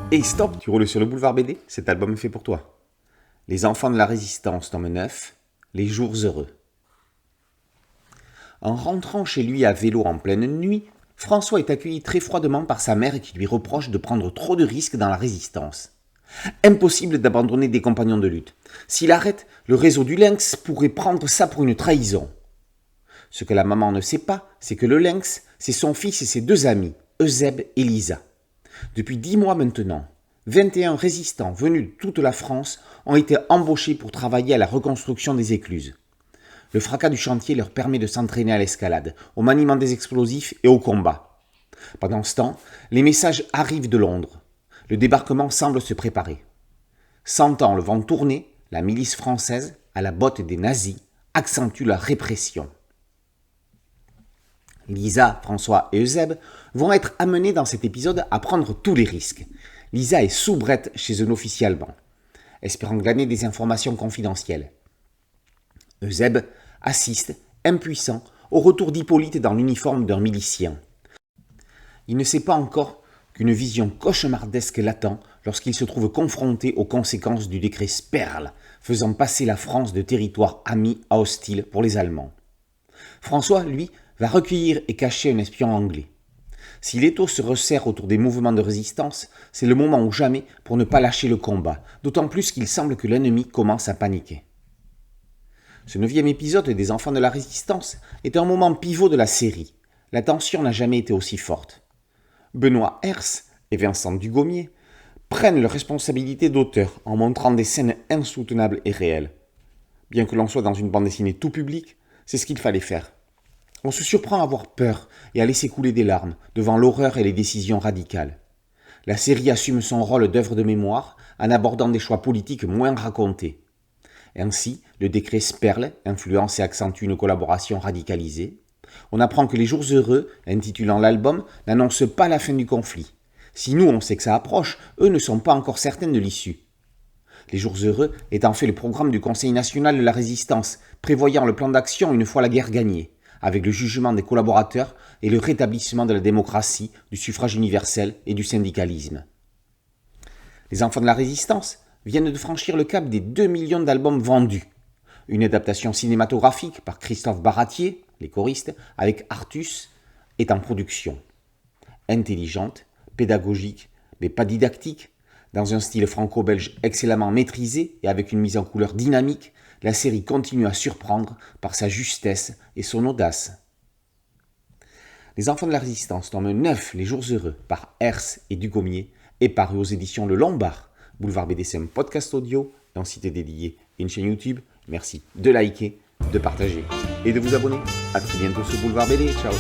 Hey stop, tu roules sur le boulevard BD? Cet album est fait pour toi. Les enfants de la résistance, tome 9, les jours heureux. En rentrant chez lui à vélo en pleine nuit, François est accueilli très froidement par sa mère qui lui reproche de prendre trop de risques dans la résistance. Impossible d'abandonner des compagnons de lutte. S'il arrête, le réseau du Lynx pourrait prendre ça pour une trahison. Ce que la maman ne sait pas, c'est que le Lynx, c'est son fils et ses deux amis, Eusèbe et Lisa. Depuis 10 mois maintenant, 21 résistants venus de toute la France ont été embauchés pour travailler à la reconstruction des écluses. Le fracas du chantier leur permet de s'entraîner à l'escalade, au maniement des explosifs et au combat. Pendant ce temps, les messages arrivent de Londres. Le débarquement semble se préparer. Sentant le vent tourner, la milice française, à la botte des nazis, accentue la répression. Lisa, François et Eusèbe vont être amenés dans cet épisode à prendre tous les risques. Lisa est soubrette chez un officier allemand, espérant glaner des informations confidentielles. Eusèbe assiste, impuissant, au retour d'Hippolyte dans l'uniforme d'un milicien. Il ne sait pas encore qu'une vision cauchemardesque l'attend lorsqu'il se trouve confronté aux conséquences du décret Sperle, faisant passer la France de territoire ami à hostile pour les Allemands. François, lui, va recueillir et cacher un espion anglais. Si l'étau se resserre autour des mouvements de résistance, c'est le moment ou jamais pour ne pas lâcher le combat, d'autant plus qu'il semble que l'ennemi commence à paniquer. Ce 9e épisode des Enfants de la Résistance est un moment pivot de la série. La tension n'a jamais été aussi forte. Benoît Herse et Vincent Dugommier prennent leurs responsabilités d'auteur en montrant des scènes insoutenables et réelles. Bien que l'on soit dans une bande dessinée tout public, c'est ce qu'il fallait faire. On se surprend à avoir peur et à laisser couler des larmes devant l'horreur et les décisions radicales. La série assume son rôle d'œuvre de mémoire en abordant des choix politiques moins racontés. Ainsi, le décret Sperle influence et accentue une collaboration radicalisée. On apprend que les jours heureux, intitulant l'album, n'annoncent pas la fin du conflit. Si nous, on sait que ça approche, eux ne sont pas encore certains de l'issue. Les jours heureux est en fait le programme du Conseil national de la résistance, prévoyant le plan d'action une fois la guerre gagnée, avec le jugement des collaborateurs et le rétablissement de la démocratie, du suffrage universel et du syndicalisme. Les enfants de la résistance viennent de franchir le cap des 2 millions d'albums vendus. Une adaptation cinématographique par Christophe Baratier, les choristes, avec Artus, est en production. Intelligente, pédagogique, mais pas didactique, dans un style franco-belge excellemment maîtrisé et avec une mise en couleur dynamique, la série continue à surprendre par sa justesse et son audace. Les Enfants de la Résistance, tome 9, Les Jours Heureux, par Herse et Dugommier, est paru aux éditions Le Lombard. Boulevard BD, c'est un podcast audio, un site dédié et une chaîne YouTube. Merci de liker, de partager et de vous abonner. A très bientôt sur Boulevard BD. Ciao.